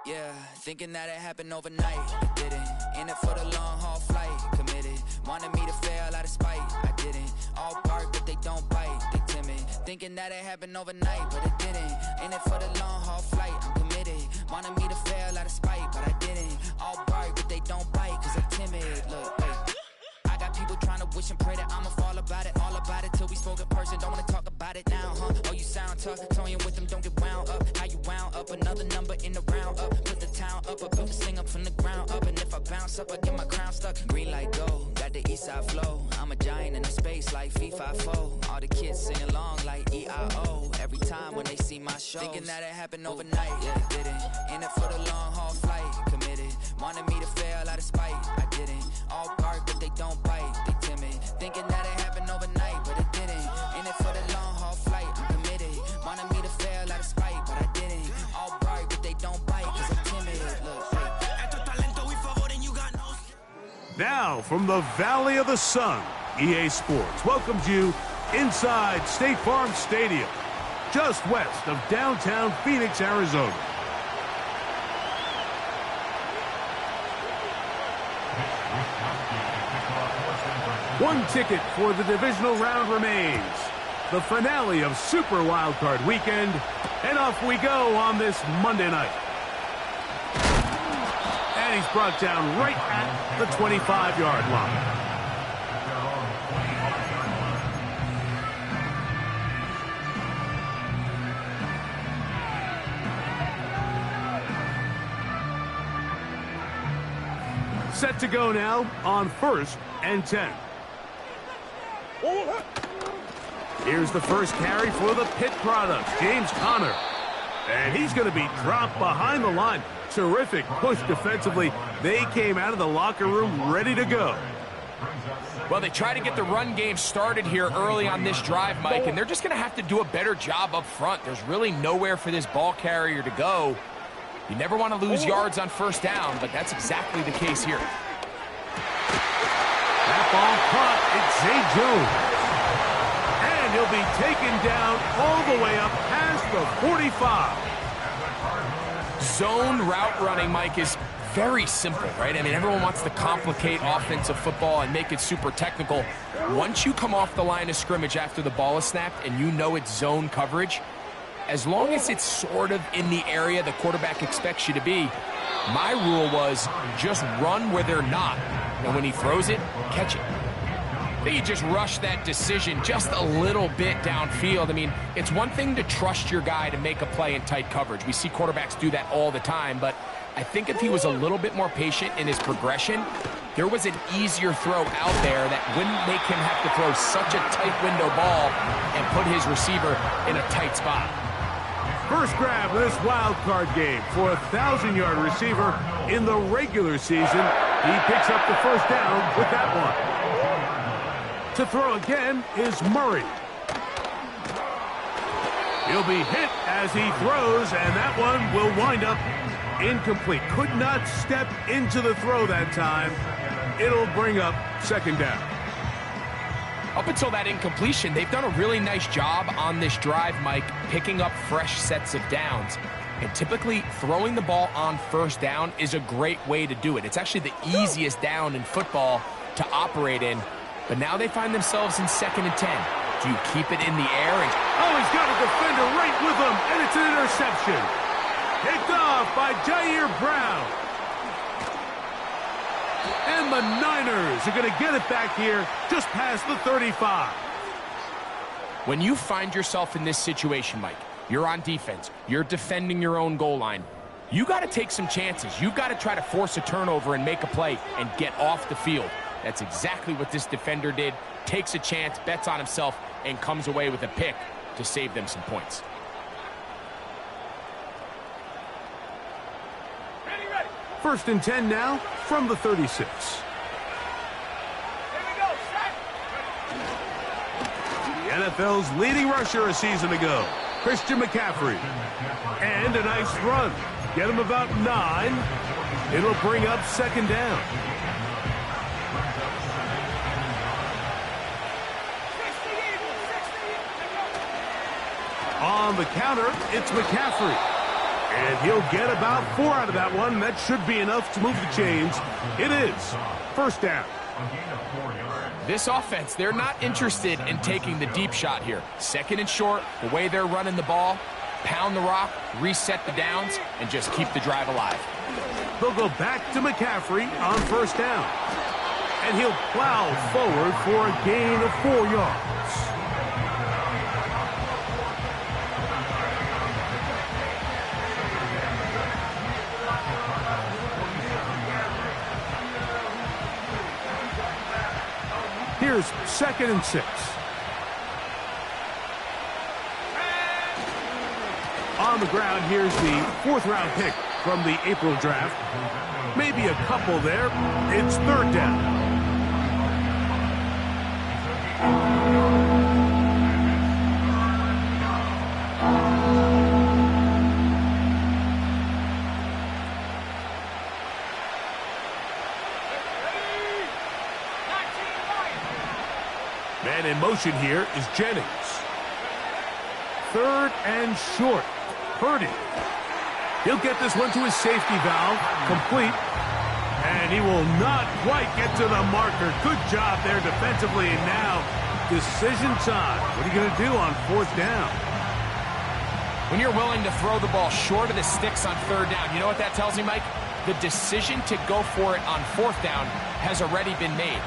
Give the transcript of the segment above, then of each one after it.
Yeah, thinking that it happened overnight. It didn't. In it for the long haul flight. Committed. Wanted me to fail out of spite. I didn't. All bark, but they don't bite. They timid. Thinking that it happened overnight, but it didn't. In it for the long haul flight. I'm committed. Wanted me to fail out of spite, but I didn't. All bark, but they don't bite, cause I'm timid. Look, wait. I got people trying to wish and pray that I'ma fall about it. All about it till we spoke in person. Don't wanna talk about it now, huh? Oh, you sound tough. Toying with them, don't get wound up. How you wound up? Another number in the round up. Put the town up. I built this thing up from the ground up. And if I bounce up, I get my crown stuck. Green light go. Got the east side flow. I'm a giant in the space like FIFA4. All the kids sing along like EIO. Every time when they see my show. Thinking that it happened overnight. Yeah, it didn't. In it for the long haul flight. Committed. Wanted me to fail out of spite. I didn't. All bark, but they don't bite. They timid. Thinking that it happened overnight, but it didn't. In it for the long haul flight. I'm committed. Wanted me to fail out of spite, but I didn't. All bark, but they don't bite, cause I'm timid. Look, now, from the Valley of the Sun, EA Sports welcomes you inside State Farm Stadium, just west of downtown Phoenix, Arizona. One ticket for the divisional round remains. The finale of Super WildCard Weekend. And off we go on this Monday night. And he's brought down right at the 25-yard line. Set to go now on 1st and 10. Here's the first carry for the Pitt Products, James Conner. And he's going to be dropped behind the line. Terrific push defensively. They came out of the locker room ready to go. Well, they try to get the run game started here early on this drive, Mike, and they're just going to have to do a better job up front. There's really nowhere for this ball carrier to go. You never want to lose yards on first down, but that's exactly the case here. That ball caught. It's Zay Jones. And he'll be taken down all the way up past the 45. Zone route running, Mike, is very simple, right? I mean, everyone wants to complicate offensive football and make it super technical. Once you come off the line of scrimmage after the ball is snapped and you know it's zone coverage, as long as it's sort of in the area the quarterback expects you to be, my rule was just run where they're not. And when he throws it, catch it. They just rush that decision just a little bit downfield. I mean, it's one thing to trust your guy to make a play in tight coverage. We see quarterbacks do that all the time, but I think if he was a little bit more patient in his progression, there was an easier throw out there that wouldn't make him have to throw such a tight window ball and put his receiver in a tight spot. First grab of this wild card game for a 1,000-yard receiver in the regular season. He picks up the first down with that one. To throw again is Murray. He'll be hit as he throws, and that one will wind up incomplete. Could not step into the throw that time. It'll bring up second down. Up until that incompletion, they've done a really nice job on this drive, Mike, picking up fresh sets of downs. And typically, throwing the ball on first down is a great way to do it. It's actually the easiest down in football to operate in. But now they find themselves in 2nd and 10. Do you keep it in the air? Oh, he's got a defender right with him, and it's an interception. Picked off by Jair Brown. And the Niners are going to get it back here just past the 35. When you find yourself in this situation, Mike, you're on defense, you're defending your own goal line, you got to take some chances. You've got to try to force a turnover and make a play and get off the field. That's exactly what this defender did. Takes a chance, bets on himself, and comes away with a pick to save them some points. Ready. 1st and 10 now from the 36. Here we go, The NFL's leading rusher a season ago, Christian McCaffrey. And a nice run. Get him about 9. It'll bring up second down. On the counter, it's McCaffrey. And he'll get about 4 out of that one. That should be enough to move the chains. It is first down. This offense, they're not interested in taking the deep shot here. Second and short, the way they're running the ball, pound the rock, reset the downs, and just keep the drive alive. They'll go back to McCaffrey on first down. And he'll plow forward for a gain of 4 yards. Here's 2nd and 6. On the ground, here's the 4th-round pick from the April draft. Maybe a couple there. It's 3rd down. Man in motion here is Jennings. 3rd and short. Purdy. He'll get this one to his safety valve. Complete. And he will not quite get to the marker. Good job there defensively. And now, decision time. What are you going to do on 4th down? When you're willing to throw the ball short of the sticks on 3rd down, you know what that tells me, Mike? The decision to go for it on 4th down has already been made.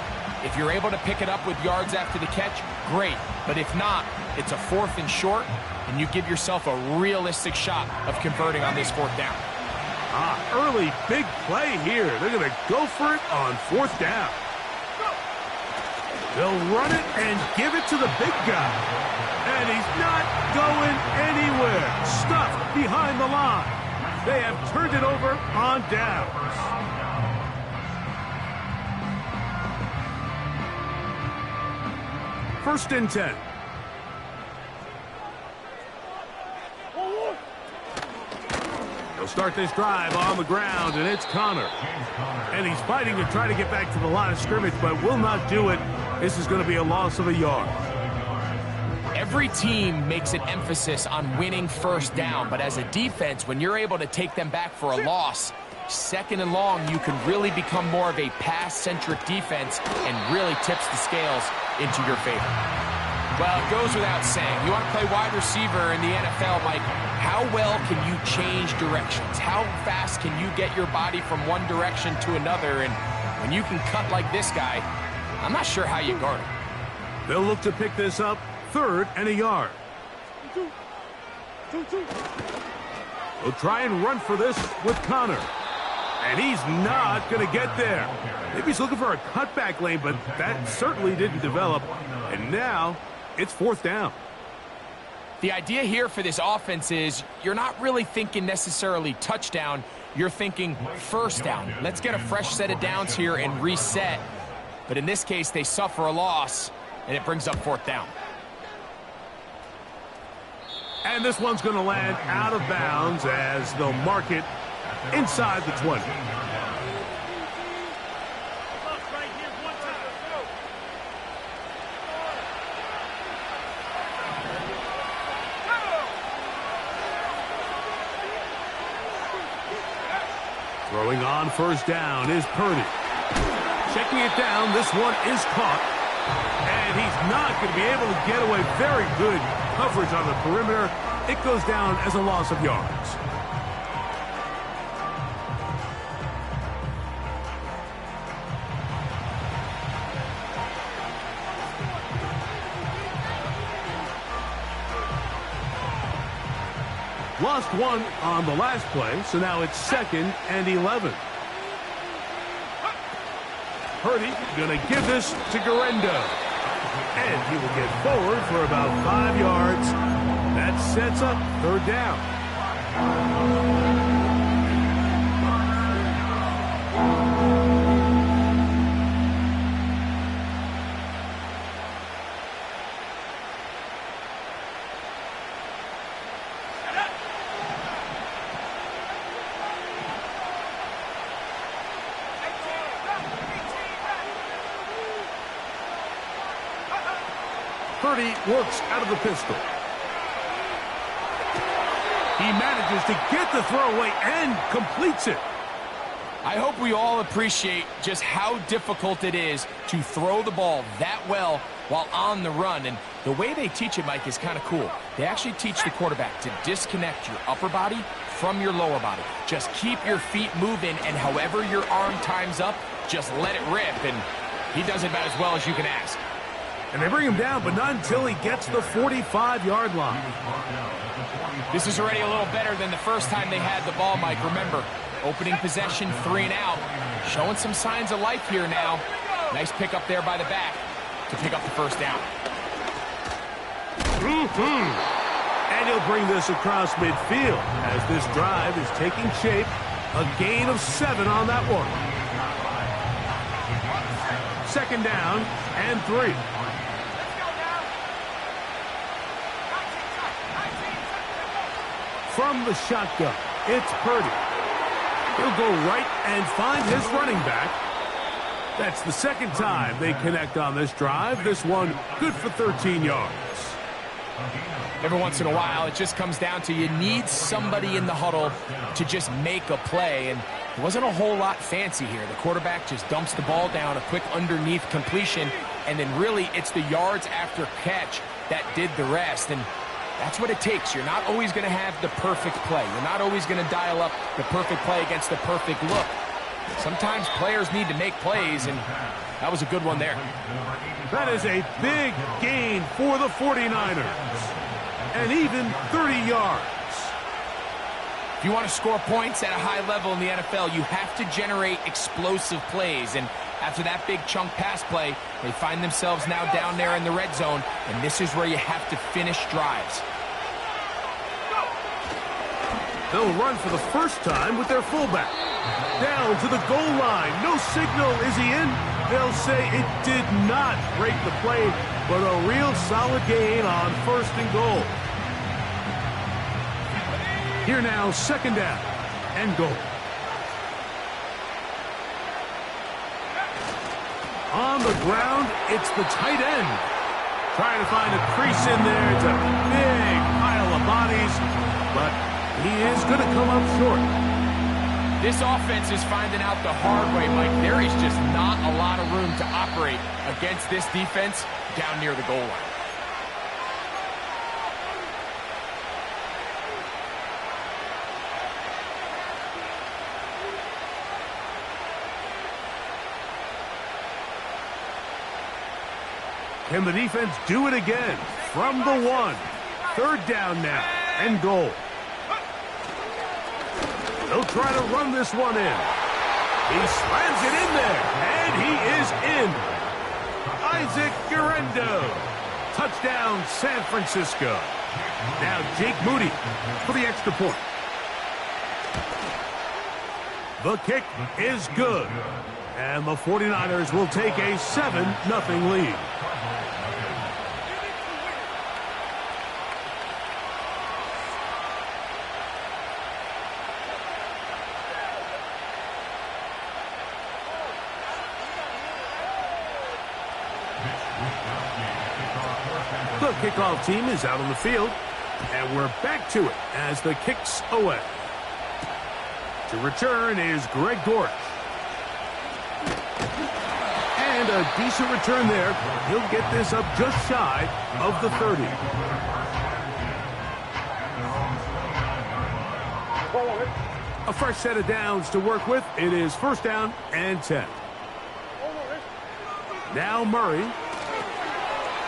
If you're able to pick it up with yards after the catch, great. But if not, it's a 4th and short, and you give yourself a realistic shot of converting on this 4th down. Early big play here. They're going to go for it on 4th down. They'll run it and give it to the big guy. And he's not going anywhere. Stuffed behind the line. They have turned it over on downs. First and 10. They'll start this drive on the ground, and it's Connor. And he's fighting to try to get back to the line of scrimmage, but will not do it. This is going to be a loss of a yard. Every team makes an emphasis on winning first down, but as a defense, when you're able to take them back for a loss, 2nd and long, you can really become more of a pass-centric defense and really tips the scales into your favor. Well, it goes without saying. You want to play wide receiver in the NFL, Mike, how well can you change directions? How fast can you get your body from one direction to another? And when you can cut like this guy, I'm not sure how you guard him. They'll look to pick this up 3rd and a yard. They'll try and run for this with Connor. And he's not going to get there. Maybe he's looking for a cutback lane, but that certainly didn't develop. And now it's 4th down. The idea here for this offense is you're not really thinking necessarily touchdown. You're thinking first down. Let's get a fresh set of downs here and reset. But in this case, they suffer a loss, and it brings up 4th down. And this one's going to land out of bounds as they'll mark it inside the 20. Throwing on first down is Purdy. Checking it down, this one is caught. And he's not going to be able to get away. Very good coverage on the perimeter. It goes down as a loss of yards. Lost one on the last play, so now it's 2nd and 11. Purdy going to give this to Garendo. And he will get forward for about 5 yards. That sets up 3rd down. Purdy works out of the pistol. He manages to get the throwaway and completes it. I hope we all appreciate just how difficult it is to throw the ball that well while on the run. And the way they teach it, Mike, is kind of cool. They actually teach the quarterback to disconnect your upper body from your lower body. Just keep your feet moving, and however your arm times up, just let it rip. And he does it about as well as you can ask. And they bring him down, but not until he gets the 45-yard line. This is already a little better than the first time they had the ball, Mike. Remember, opening possession, 3 and out. Showing some signs of life here now. Nice pick up there by the back to pick up the first down. And he'll bring this across midfield as this drive is taking shape. A gain of 7 on that one. 2nd down and 3. From the shotgun, it's Purdy. He'll go right and find his running back. That's the 2nd time they connect on this drive. This one good for 13 yards. Every once in a while, it just comes down to you need somebody in the huddle to just make a play, and there wasn't a whole lot fancy here. The quarterback just dumps the ball down, a quick underneath completion, and then really it's the yards after catch that did the rest. And that's what it takes. You're not always going to have the perfect play. You're not always going to dial up the perfect play against the perfect look. Sometimes players need to make plays, and that was a good one there. That is a big gain for the 49ers. And even 30 yards. If you want to score points at a high level in the NFL, you have to generate explosive plays. And after that big chunk pass play, they find themselves now down there in the red zone, and this is where you have to finish drives. They'll run for the first time with their fullback. Down to the goal line. No signal. Is he in? They'll say it did not break the play, but a real solid gain on 1st and goal. Here now, 2nd down and goal. On the ground, it's the tight end. Trying to find a crease in there. It's a big pile of bodies, but he is going to come up short. This offense is finding out the hard way, Mike. There is just not a lot of room to operate against this defense down near the goal line. Can the defense do it again? From the 1. 3rd down now and goal. They'll try to run this one in. He slams it in there, and he is in. Isaac Guerrero. Touchdown, San Francisco. Now Jake Moody for the extra point. The kick is good. And the 49ers will take a 7-0 lead. The kickoff team is out on the field, and we're back to it as the kick's away. To return is Greg Dortch. And a decent return there. He'll get this up just shy of the 30. A fresh set of downs to work with. It is 1st down and 10. Now Murray.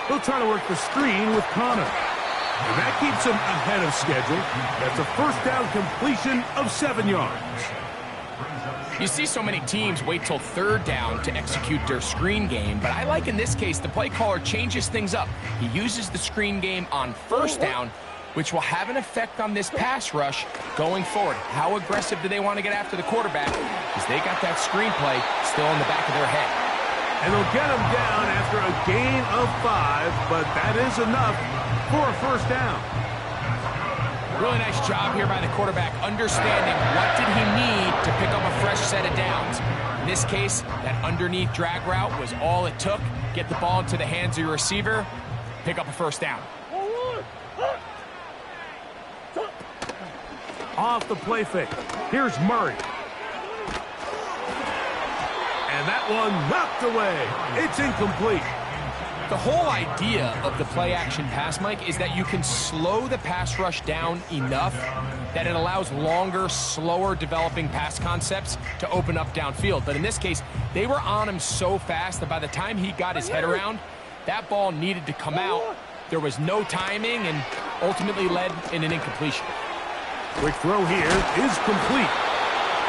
He'll try to work the screen with Connor. And that keeps him ahead of schedule. That's a 1st down completion of 7 yards. You see so many teams wait till 3rd down to execute their screen game, but I like in this case the play caller changes things up. He uses the screen game on 1st down, which will have an effect on this pass rush going forward. How aggressive do they want to get after the quarterback? Because they got that screen play still in the back of their head. And they'll get him down after a gain of 5, but that is enough for a 1st down. Really nice job here by the quarterback, understanding what did he need to pick up a fresh set of downs. In this case, that underneath drag route was all it took. Get the ball into the hands of your receiver, pick up a 1st down. Off the play fake. Here's Murray. And that one knocked away. It's incomplete. The whole idea of the play-action pass, Mike, is that you can slow the pass rush down enough that it allows longer, slower developing pass concepts to open up downfield. But in this case, they were on him so fast that by the time he got his head around, that ball needed to come out. There was no timing and ultimately led in an incompletion. Quick throw here is complete.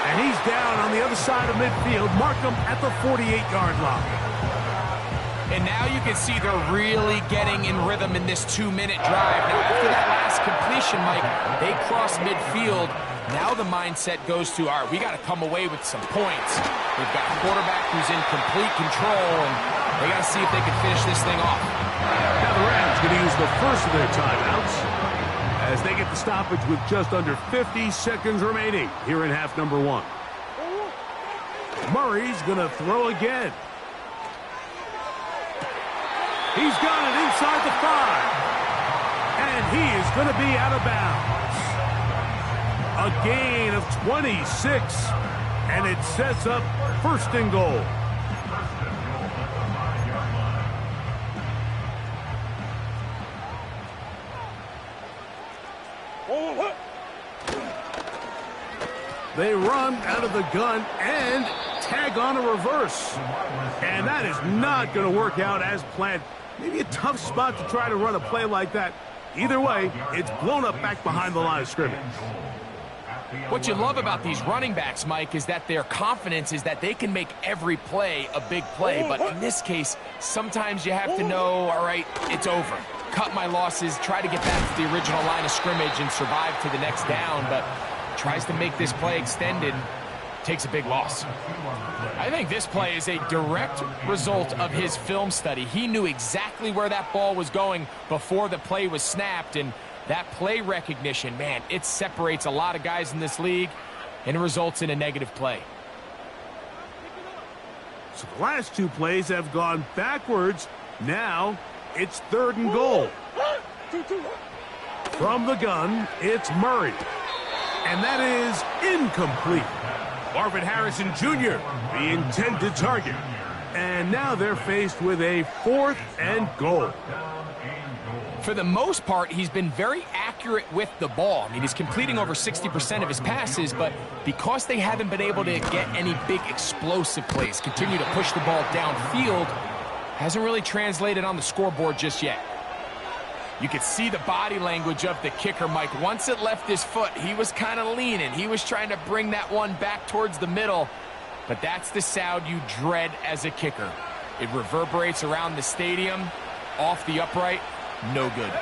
And he's down on the other side of midfield. Mark him at the 48-yard line. And now you can see they're really getting in rhythm in this 2-minute drive. Now, after that last completion, Mike, they cross midfield. Now the mindset goes to, all right, we got to come away with some points. They've got a quarterback who's in complete control, and they got to see if they can finish this thing off. Now the Rams going to use the first of their timeouts as they get the stoppage with just under 50 seconds remaining here in half number 1. Murray's going to throw again. He's got it inside the 5. And he is going to be out of bounds. A gain of 26. And it sets up first and goal. They run out of the gun and tag on a reverse. And that is not going to work out as planned. Maybe a tough spot to try to run a play like that. Either way, it's blown up back behind the line of scrimmage. What you love about these running backs, Mike, is that their confidence is that they can make every play a big play. But in this case, sometimes you have to know, all right, it's over. Cut my losses, try to get back to the original line of scrimmage and survive to the next down. But tries to make this play extended, takes a big loss. I think this play is a direct result of his film study. He knew exactly where that ball was going before the play was snapped, and that play recognition, man, it separates a lot of guys in this league, and it results in a negative play. So the last 2 plays have gone backwards. Now it's 3rd and goal. From the gun, it's Murray. And that is incomplete. Marvin Harrison Jr., the intended target. And now they're faced with a 4th and goal. For the most part, he's been very accurate with the ball. I mean, he's completing over 60% of his passes, but because they haven't been able to get any big explosive plays, continue to push the ball downfield, hasn't really translated on the scoreboard just yet. You could see the body language of the kicker, Mike. Once it left his foot, he was kind of leaning. He was trying to bring that one back towards the middle. But that's the sound you dread as a kicker. It reverberates around the stadium, off the upright, no good.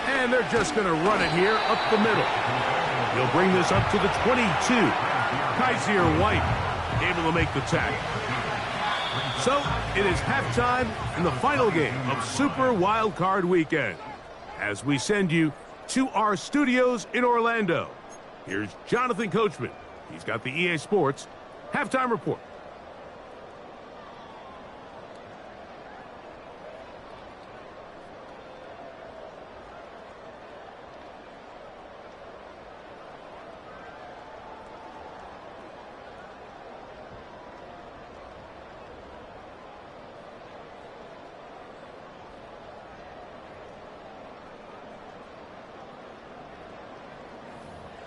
And they're just going to run it here up the middle. He'll bring this up to the 22. Kaiser White able to make the tackle. So, it is halftime in the final game of Super Wildcard Weekend. As we send you to our studios in Orlando, here's Jonathan Coachman. He's got the EA Sports Halftime Report.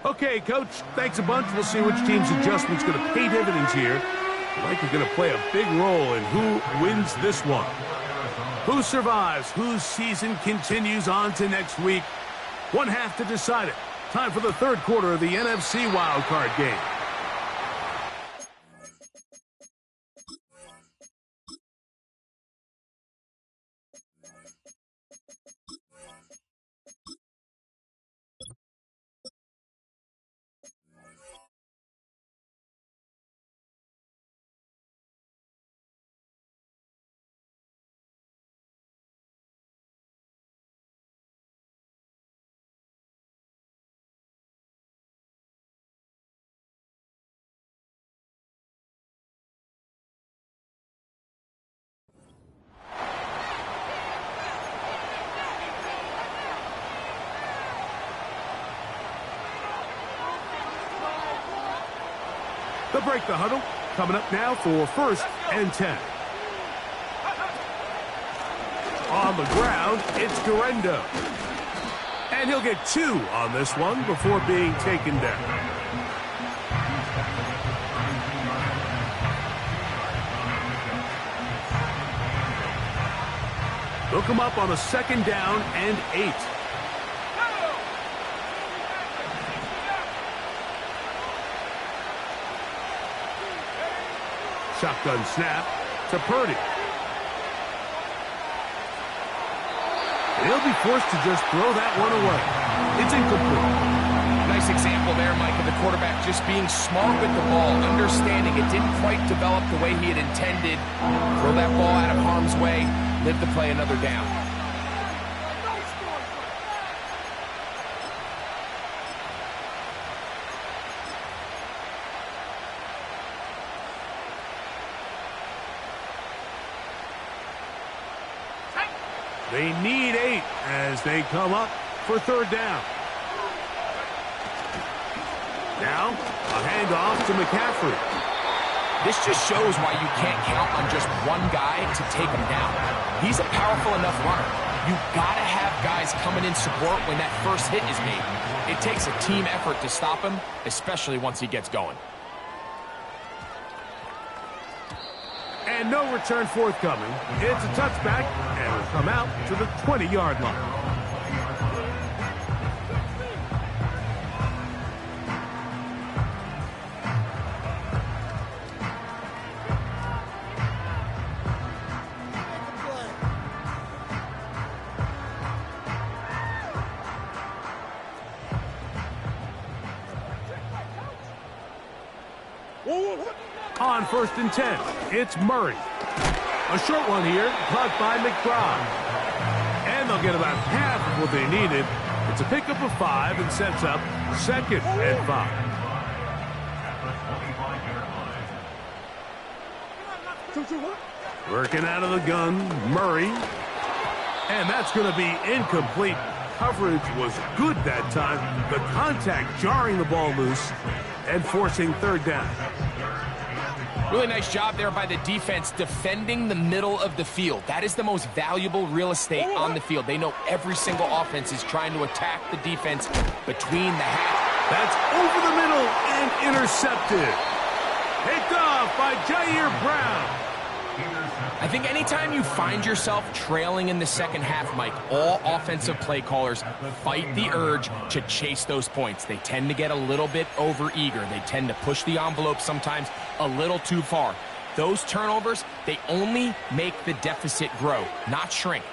Okay, Coach, thanks a bunch. We'll see which team's adjustment's going to pay dividends here. I think we're going to play a big role in who wins this one. Who survives? Whose season continues on to next week? One half to decide it. Time for the 3rd quarter of the NFC wildcard game. They'll break the huddle. Coming up now for 1st and 10. On the ground, it's Garendo. And he'll get 2 on this one before being taken down. They'll come up on a 2nd down and 8. Shotgun snap to Purdy. He'll be forced to just throw that one away. It's incomplete. Nice example there, Mike, of the quarterback just being smart with the ball, understanding it didn't quite develop the way he had intended. Throw that ball out of harm's way, live to play another down. They need 8 as they come up for 3rd down. Now, a handoff to McCaffrey. This just shows why you can't count on just one guy to take him down. He's a powerful enough runner. You gotta have guys coming in support when that first hit is made. It takes a team effort to stop him, especially once he gets going. And no return forthcoming. It's a touchback, and will come out to the 20-yard line. On 1st and 10, it's Murray. A short one here, caught by McBride. And they'll get about half of what they needed. It's a pickup of 5 and sets up 2nd and 5. Working out of the gun, Murray. And that's going to be incomplete. Coverage was good that time. The contact jarring the ball loose and forcing 3rd down. Really nice job there by the defense defending the middle of the field. That is the most valuable real estate on the field. They know every single offense is trying to attack the defense between the half. That's over the middle and intercepted. Picked off by Jair Brown. I think anytime you find yourself trailing in the second half, Mike, all offensive play callers fight the urge to chase those points. They tend to get a little bit overeager. They tend to push the envelope sometimes a little too far. Those turnovers, they only make the deficit grow, not shrink.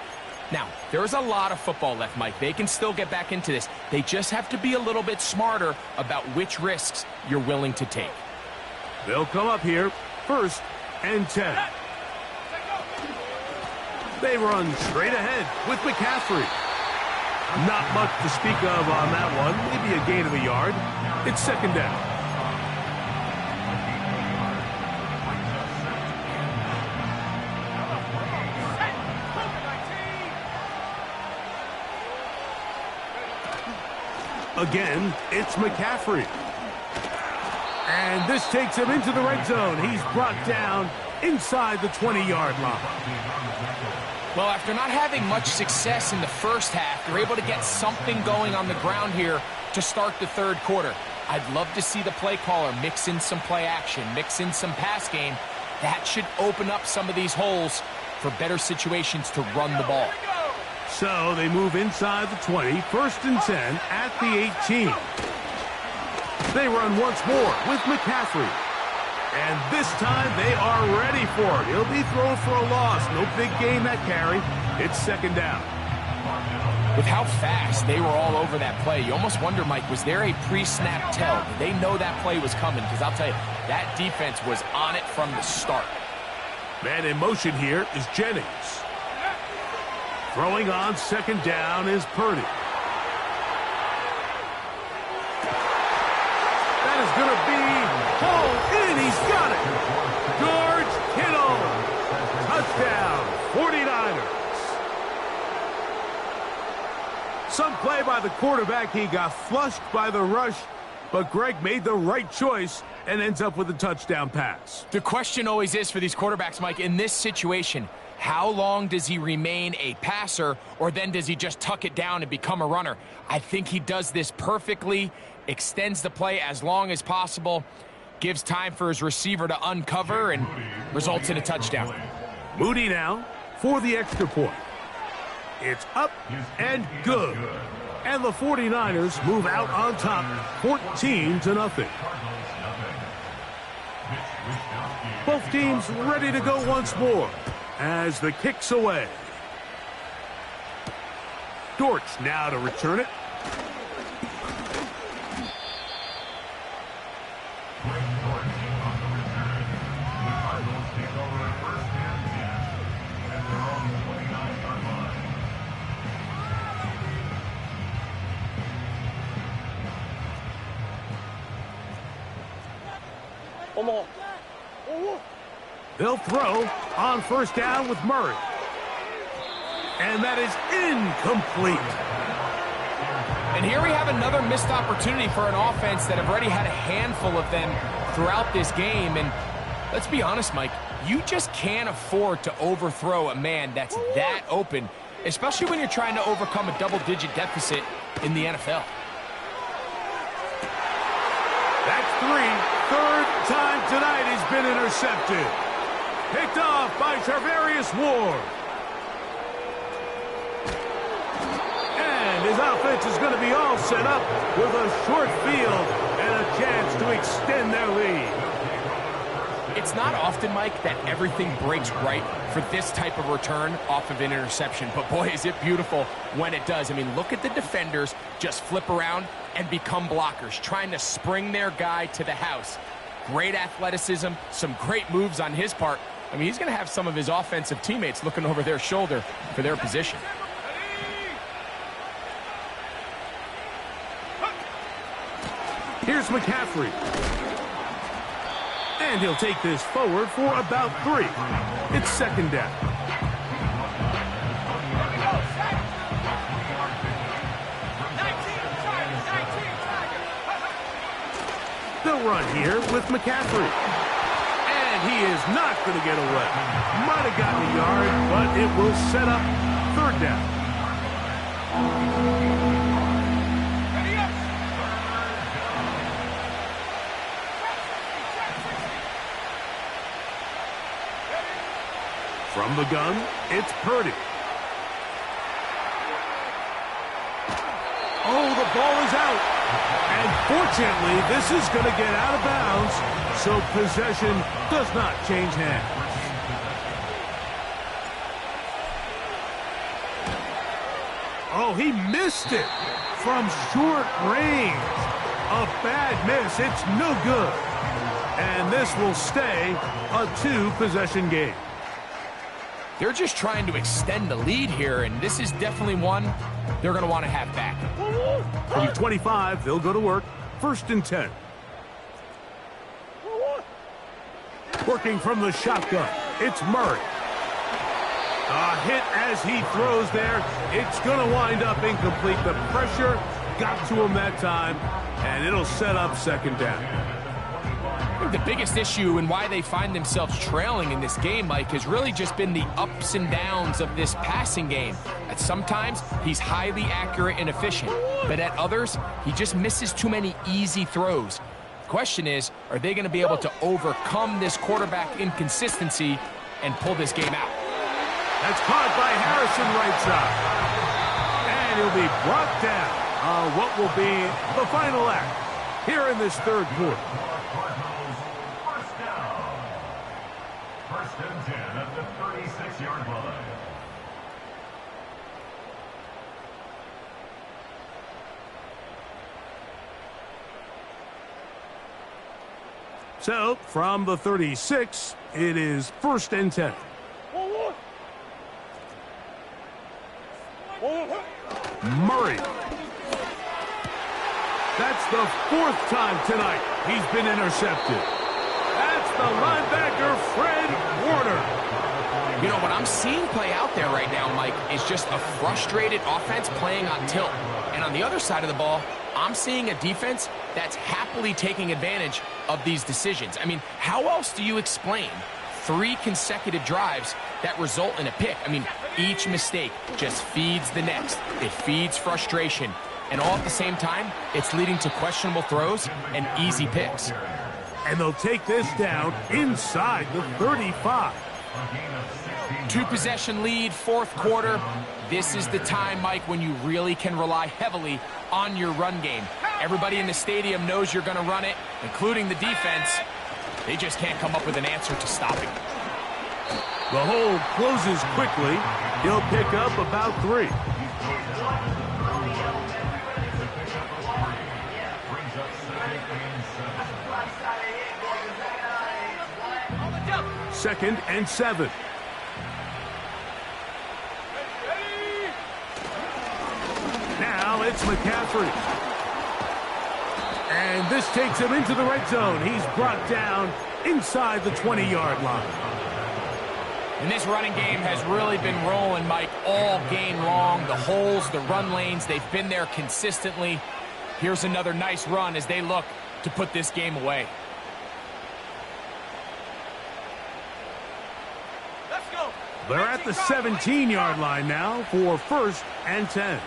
Now, there's a lot of football left, Mike. They can still get back into this. They just have to be a little bit smarter about which risks you're willing to take. They'll come up here, 1st and 10. They run straight ahead with McCaffrey. Not much to speak of on that one. Maybe a gain of a yard. It's 2nd down. Again, it's McCaffrey. And this takes him into the red zone. He's brought down inside the 20-yard line. Well, after not having much success in the first half, they're able to get something going on the ground here to start the 3rd quarter. I'd love to see the play caller mix in some play action, mix in some pass game. That should open up some of these holes for better situations to run the ball. So they move inside the 20, 1st and 10 at the 18. They run once more with McCaffrey. And this time they are ready for it. He'll be thrown for a loss. No big gain that carry. It's 2nd down. With how fast they were all over that play, you almost wonder, Mike, was there a pre-snap tell? Did they know that play was coming? Because I'll tell you, that defense was on it from the start. Man in motion here is Jennings. Throwing on 2nd down is Purdy. That is going to be hauled in. He's got it. George Kittle. Touchdown, 49ers. Some play by the quarterback. He got flushed by the rush, but Greg made the right choice and ends up with a touchdown pass. The question always is for these quarterbacks, Mike, in this situation, how long does he remain a passer, or then does he just tuck it down and become a runner? I think he does this perfectly, extends the play as long as possible, gives time for his receiver to uncover, and results in a touchdown. Moody now for the extra point. It's up and good. And the 49ers move out on top 14-0. Both teams ready to go once more as the kick's away. Dortch now to return it. They'll throw on first down with Murray. And that is incomplete. And here we have another missed opportunity for an offense that have already had a handful of them throughout this game. And let's be honest, Mike, you just can't afford to overthrow a man that's that open, especially when you're trying to overcome a double-digit deficit in the NFL. That's third time tonight he's been intercepted. Picked off by Charvarius Ward. And his offense is going to be all set up with a short field and a chance to extend their lead. It's not often, Mike, that everything breaks right for this type of return off of an interception. But boy, is it beautiful when it does. I mean, look at the defenders just flip around and become blockers, trying to spring their guy to the house. Great athleticism, some great moves on his part. I mean, he's going to have some of his offensive teammates looking over their shoulder for their position. Here's McCaffrey. And he'll take this forward for about 3. It's second down. They'll run here with McCaffrey. And he is not going to get away. Might have gotten a yard, but it will set up third down. From the gun, it's Purdy. Oh, the ball is out. And fortunately, this is going to get out of bounds, so possession does not change hands. Oh, he missed it from short range. A bad miss. It's no good. And this will stay a 2-possession game. They're just trying to extend the lead here, and this is definitely one they're going to want to have back. From 25, they'll go to work. 1st and 10. Working from the shotgun, it's Murray. A hit as he throws there. It's going to wind up incomplete. The pressure got to him that time, and it'll set up second down. I think the biggest issue and why they find themselves trailing in this game, Mike, has really just been the ups and downs of this passing game. At sometimes, he's highly accurate and efficient, but at others, he just misses too many easy throws. The question is, are they going to be able to overcome this quarterback inconsistency and pull this game out? That's caught by Harrison right side. And he'll be brought down on what will be the final act here in this third quarter. First and 10 at the 36-yard line. So, from the 36, it is 1st and 10. Murray. That's the 4th time tonight he's been intercepted. That's the linebacker, Fred Warner. You know, what I'm seeing play out there right now, Mike, is just a frustrated offense playing on tilt. And on the other side of the ball, I'm seeing a defense that's happily taking advantage of these decisions. I mean, how else do you explain 3 consecutive drives that result in a pick? I mean, each mistake just feeds the next. It feeds frustration. And all at the same time, it's leading to questionable throws and easy picks. And they'll take this down inside the 35. 2-possession lead, 4th quarter. This is the time, Mike, when you really can rely heavily on your run game. Everybody in the stadium knows you're going to run it, including the defense. They just can't come up with an answer to stopping it. The hole closes quickly. He'll pick up about 3. Second and 7. Now it's McCaffrey. And this takes him into the red zone. He's brought down inside the 20-yard line. And this running game has really been rolling, Mike, all game long. The holes, the run lanes, they've been there consistently. Here's another nice run as they look to put this game away. They're at the 17-yard line now for 1st and 10.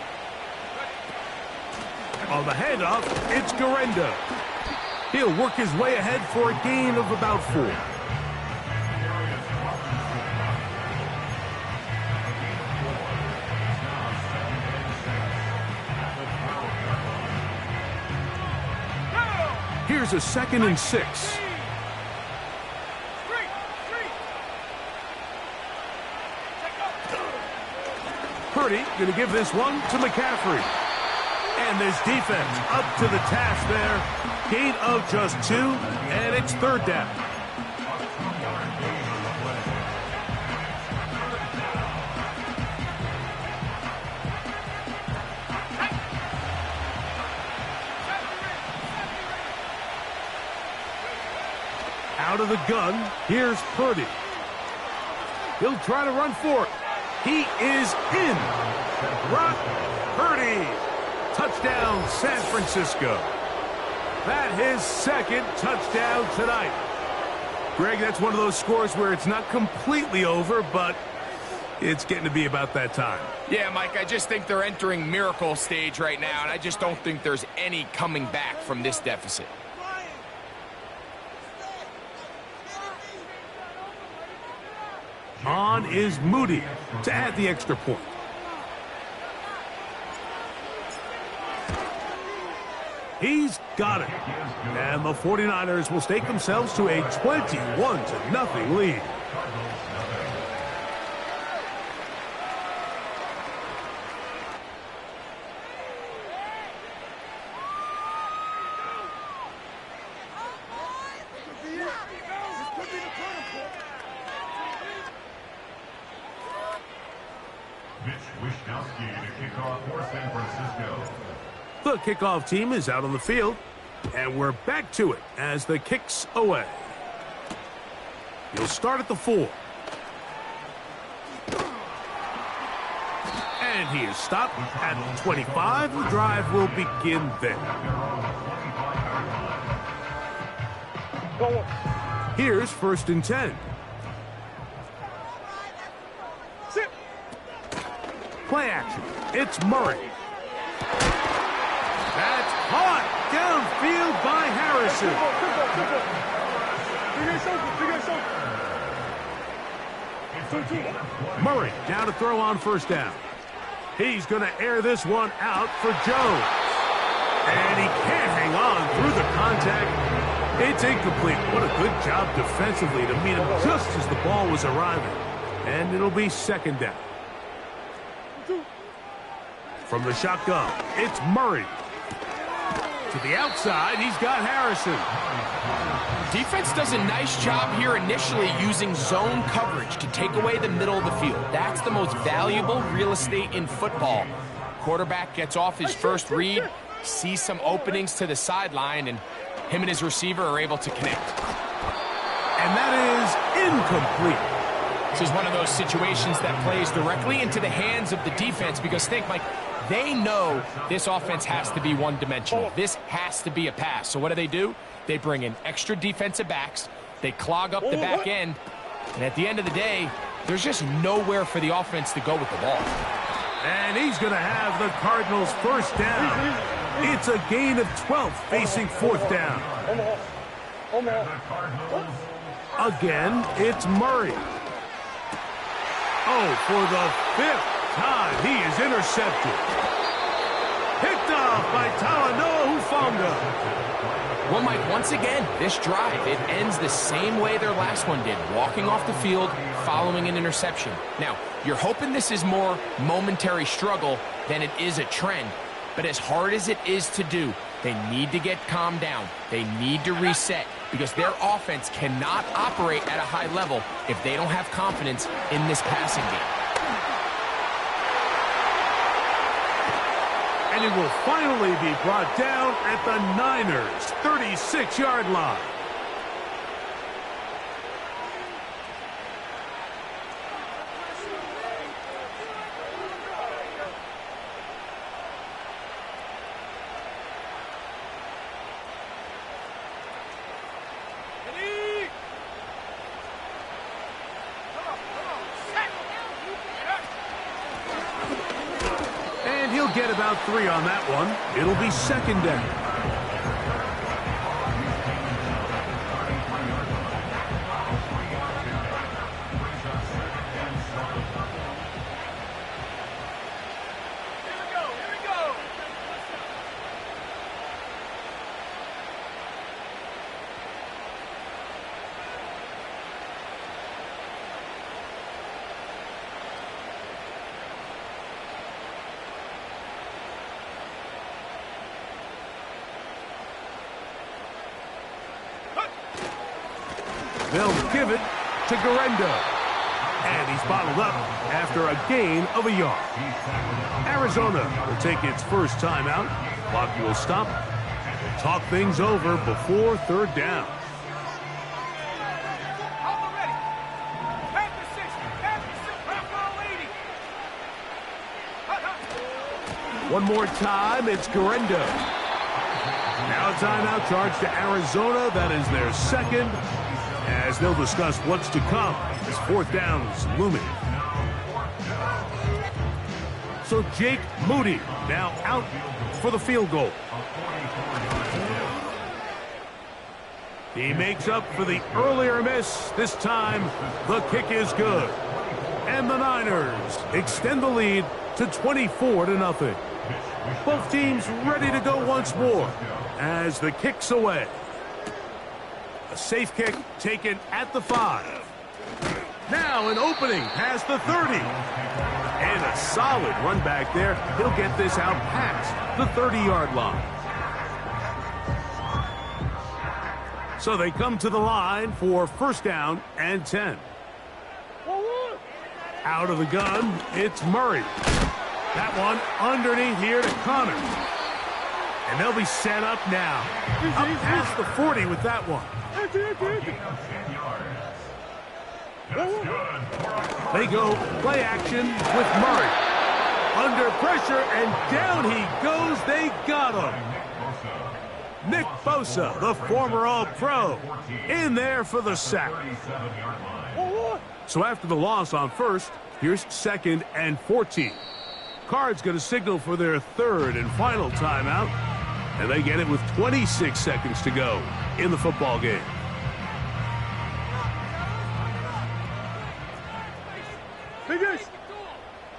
On the handoff, it's Garenda. He'll work his way ahead for a gain of about 4. Here's a 2nd and 6. Purdy going to give this one to McCaffrey. And this defense up to the task there. Gain of just 2, and it's 3rd down. Out of the gun, here's Purdy. He'll try to run for it. He is in. Brock Purdy. Touchdown, San Francisco. That his 2nd touchdown tonight. Greg, that's one of those scores where it's not completely over, but it's getting to be about that time. Yeah, Mike, I just think they're entering miracle stage right now, and I just don't think there's any coming back from this deficit. On is Moody to add the extra point. He's got it. And the 49ers will stake themselves to a 21-0 lead. The kickoff team is out on the field, and we're back to it as the kick's away. He'll start at the 4. And he is stopped at the 25. The drive will begin then. Here's 1st and 10. Play action. It's Murray. That's caught downfield by Harrison. Murray down to throw on 1st down. He's going to air this one out for Jones. And he can't hang on through the contact. It's incomplete. What a good job defensively to meet him just as the ball was arriving. And it'll be 2nd down. From the shotgun, it's Murray. To the outside, he's got Harrison. Defense does a nice job here initially using zone coverage to take away the middle of the field. That's the most valuable real estate in football. Quarterback gets off his first read, sees some openings to the sideline, and him and his receiver are able to connect. And that is incomplete. This is one of those situations that plays directly into the hands of the defense because think, Mike, they know this offense has to be one-dimensional. This has to be a pass. So what do? They bring in extra defensive backs. They clog up the back end. And at the end of the day, there's just nowhere for the offense to go with the ball. And he's going to have the Cardinals first down. It's a gain of 12 facing fourth down. Again, it's Murray. Oh, for the 5th time, he is intercepted. Picked off by Talanoa Hufanga. Well, Mike, once again, this drive, it ends the same way their last one did, walking off the field, following an interception. Now, you're hoping this is more momentary struggle than it is a trend, but as hard as it is to do, they need to get calmed down. They need to reset because their offense cannot operate at a high level if they don't have confidence in this passing game. And it will finally be brought down at the Niners' 36-yard line. He'll get about 3 on that one. It'll be second down. They'll give it to Garendo. And he's bottled up after a gain of a yard. Arizona will take its first timeout. Clock will stop. Talk things over before third down. One more time, it's Garendo. Now a timeout charge to Arizona. That is their second, as they'll discuss what's to come as fourth down is looming. So Jake Moody now out for the field goal. He makes up for the earlier miss. This time, the kick is good. And the Niners extend the lead to 24-0. Both teams ready to go once more as the kick's away. A safe kick taken at the 5. Now an opening past the 30. And a solid run back there. He'll get this out past the 30-yard line. So they come to the line for first down and 10. Out of the gun, it's Murray. That one underneath here to Connor. And they'll be set up now. Up past the 40 with that one. They go play action with Murray. Under pressure, and down he goes. They got him. Nick Bosa, the former All-Pro, in there for the sack. So after the loss on first, here's second and 14. Card's going to signal for their third and final timeout, and they get it with 26 seconds to go in the football game. Fingers!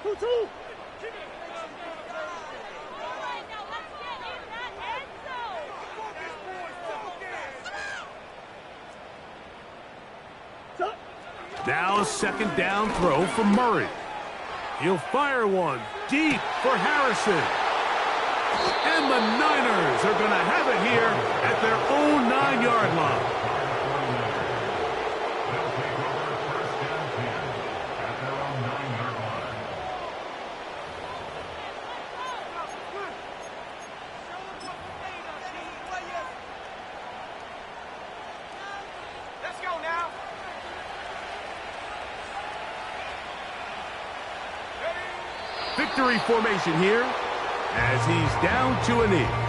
2-2! Now a second down throw from Murray. He'll fire one deep for Harrison. And the Niners are going to have it here at their own 9-yard line. victory formation here as he's down to a knee.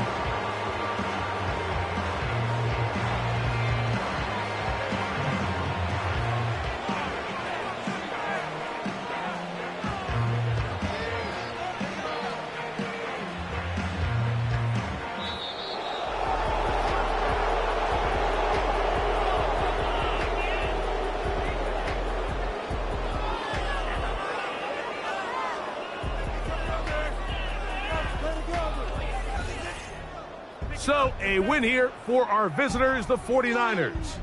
So, a win here for our visitors, the 49ers,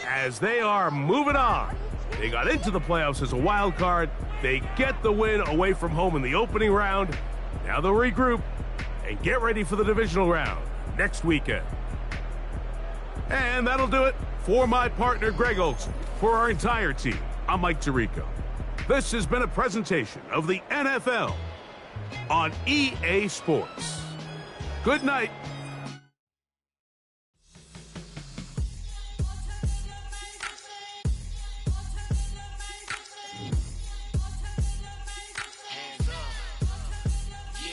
as they are moving on. They got into the playoffs as a wild card. They get the win away from home in the opening round. Now they'll regroup and get ready for the divisional round next weekend. And that'll do it for my partner, Greg Olson. For our entire team, I'm Mike Tirico. This has been a presentation of the NFL on EA Sports. Good night.